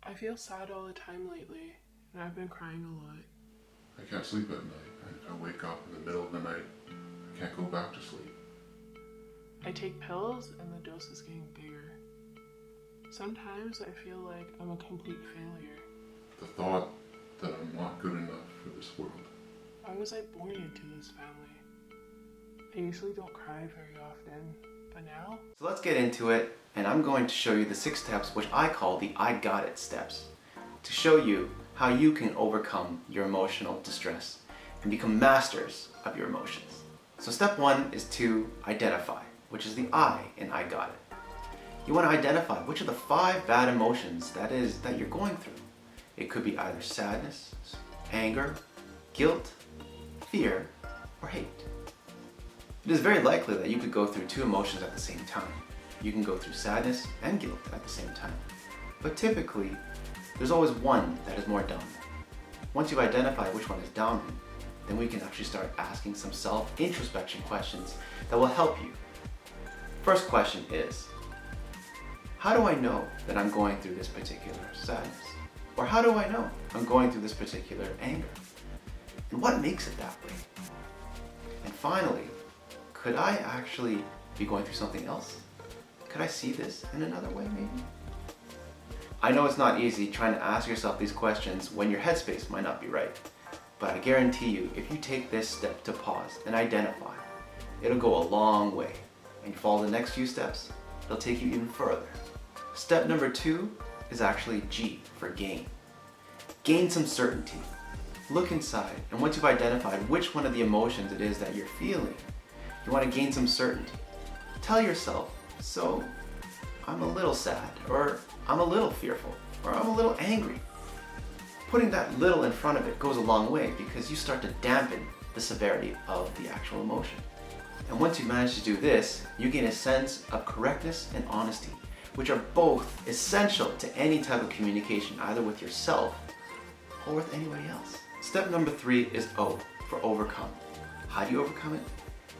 I feel sad all the time lately, and I've been crying a lot. I can't sleep at night. I wake up in the middle of the night. I can't go back to sleep. I take pills, and the dose is getting bigger. Sometimes I feel like I'm a complete failure. The thought that I'm not good enough for this world. Why was I born into this family? I usually don't cry very often, but now? So let's get into it, and I'm going to show you the 6 steps which I call the I got it steps, to show you how you can overcome your emotional distress and become masters of your emotions. So step 1 is to identify, which is the I in I got it. You want to identify which of the 5 bad emotions that you're going through. It could be either sadness, anger, guilt, fear, or hate. It is very likely that you could go through 2 emotions at the same time. You can go through sadness and guilt at the same time. But typically, there's always one that is more dominant. Once you identify which one is dominant, then we can actually start asking some self-introspection questions that will help you. First question is, how do I know that I'm going through this particular sadness? Or how do I know I'm going through this particular anger? And what makes it that way? And finally, could I actually be going through something else? Could I see this in another way maybe? I know it's not easy trying to ask yourself these questions when your headspace might not be right, but I guarantee you, if you take this step to pause and identify, it'll go a long way, and you follow the next few steps, it'll take you even further. Step number 2 is actually G for gain. Gain some certainty. Look inside, and once you've identified which one of the emotions it is that you're feeling, you want to gain some certainty. Tell yourself, so I'm a little sad, or I'm a little fearful, or I'm a little angry. Putting that little in front of it goes a long way because you start to dampen the severity of the actual emotion. And once you manage to do this, you gain a sense of correctness and honesty, which are both essential to any type of communication, either with yourself or with anybody else. Step number 3 is O for overcome. How do you overcome it?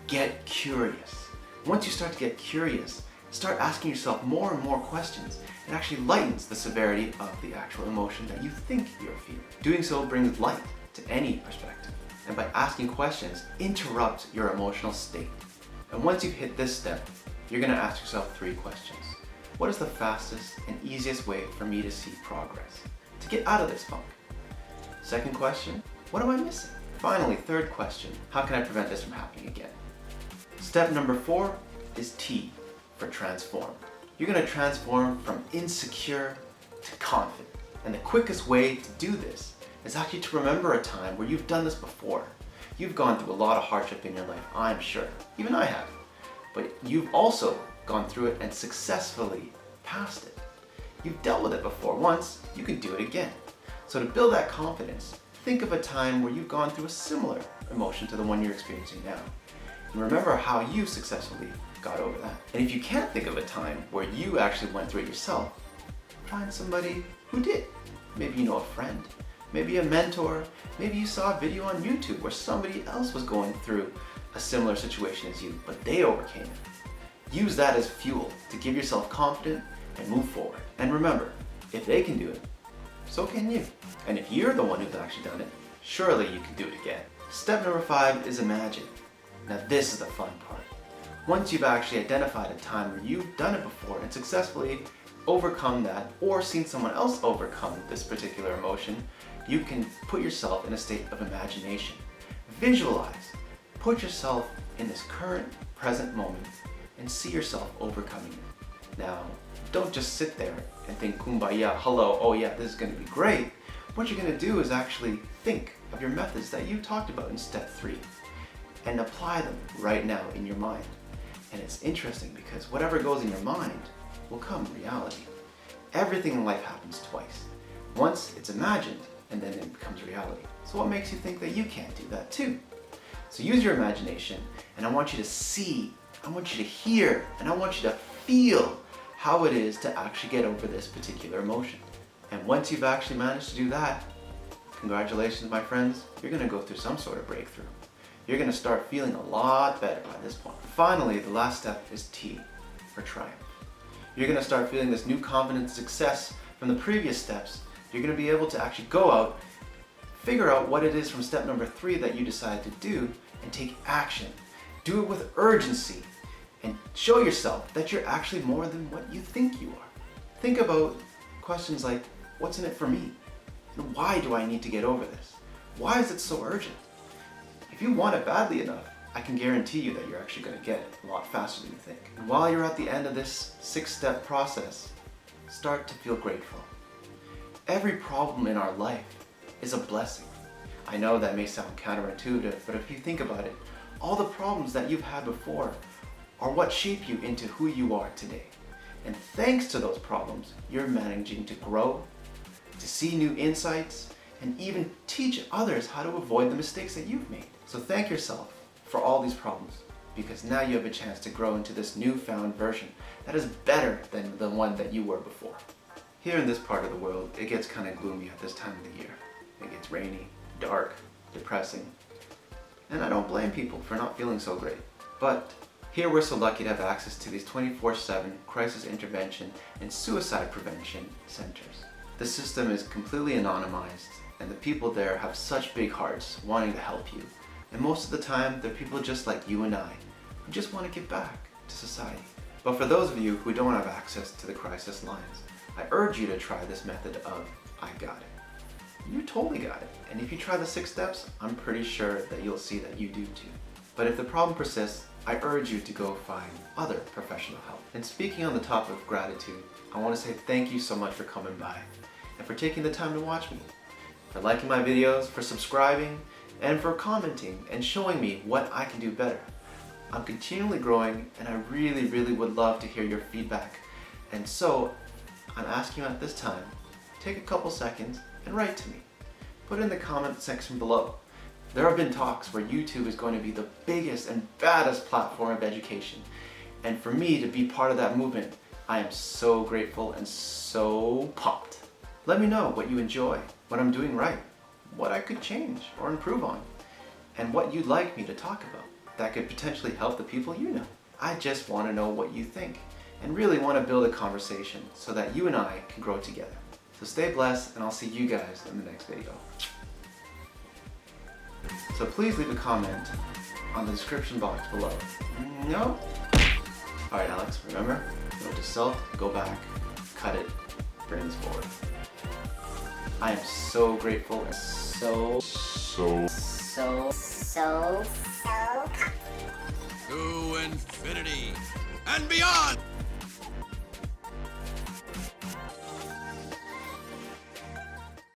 Get curious. Once you start to get curious, start asking yourself more and more questions. It actually lightens the severity of the actual emotion that you think you're feeling. Doing so brings light to any perspective. And by asking questions, interrupt your emotional state. And once you've hit this step, you're going to ask yourself 3 questions. What is the fastest and easiest way for me to see progress? To get out of this funk? Second question, what am I missing? Finally, third question, how can I prevent this from happening again? Step number 4 is T for transform. You're going to transform from insecure to confident. And the quickest way to do this is actually to remember a time where you've done this before. You've gone through a lot of hardship in your life, I'm sure. Even I have. But you've also gone through it and successfully passed it. You've dealt with it before once, you can do it again. So to build that confidence, think of a time where you've gone through a similar emotion to the one you're experiencing now. And remember how you successfully got over that. And if you can't think of a time where you actually went through it yourself, find somebody who did. Maybe you know a friend, maybe a mentor, maybe you saw a video on YouTube where somebody else was going through a similar situation as you, but they overcame it. Use that as fuel to give yourself confidence and move forward. And remember, if they can do it, so can you. And if you're the one who's actually done it, surely you can do it again. Step number 5 is imagine. Now this is the fun part. Once you've actually identified a time where you've done it before and successfully overcome that, or seen someone else overcome this particular emotion, you can put yourself in a state of imagination. Visualize. Put yourself in this current, present moment and see yourself overcoming it. Now, don't just sit there and think, kumbaya, hello, oh yeah, this is going to be great. What you're going to do is actually think of your methods that you talked about in step 3 and apply them right now in your mind. And it's interesting because whatever goes in your mind will come reality. Everything in life happens twice. Once it's imagined and then it becomes reality. So what makes you think that you can't do that too? So use your imagination, and I want you to see, I want you to hear, and I want you to feel how it is to actually get over this particular emotion. And once you've actually managed to do that, congratulations my friends, you're going to go through some sort of breakthrough. You're going to start feeling a lot better by this point. Finally, the last step is T for triumph. You're going to start feeling this new confidence, success from the previous steps, you're going to be able to actually go out, figure out what it is from step number 3 that you decide to do, and take action. Do it with urgency, and show yourself that you're actually more than what you think you are. Think about questions like, what's in it for me? And why do I need to get over this? Why is it so urgent? If you want it badly enough, I can guarantee you that you're actually going to get it a lot faster than you think. And while you're at the end of this 6-step process, start to feel grateful. Every problem in our life is a blessing. I know that may sound counterintuitive, but if you think about it, all the problems that you've had before are what shape you into who you are today. And thanks to those problems, you're managing to grow, to see new insights, and even teach others how to avoid the mistakes that you've made. So thank yourself for all these problems, because now you have a chance to grow into this newfound version that is better than the one that you were before. Here in this part of the world, it gets kind of gloomy at this time of the year. It gets rainy, dark, depressing, and I don't blame people for not feeling so great. But here we're so lucky to have access to these 24/7 crisis intervention and suicide prevention centers. The system is completely anonymized, and the people there have such big hearts wanting to help you. And most of the time, they're people just like you and I, who just want to give back to society. But for those of you who don't have access to the crisis lines, I urge you to try this method of I got it. You totally got it. And if you try the 6 steps, I'm pretty sure that you'll see that you do too. But if the problem persists, I urge you to go find other professional help. And speaking on the topic of gratitude, I want to say thank you so much for coming by and for taking the time to watch me, for liking my videos, for subscribing, and for commenting and showing me what I can do better. I'm continually growing, and I really would love to hear your feedback. And so I'm asking you at this time, take a couple seconds and write to me. Put it in the comment section below. There have been talks where YouTube is going to be the biggest and baddest platform of education. And for me to be part of that movement, I am so grateful and so pumped. Let me know what you enjoy, what I'm doing right, what I could change or improve on, and what you'd like me to talk about that could potentially help the people you know. I just want to know what you think and really want to build a conversation so that you and I can grow together. So stay blessed, and I'll see you guys in the next video. So please leave a comment on the description box below. No? Alright Alex, remember, note to self, go back, cut it, bring this forward. I am so grateful and so to infinity and beyond!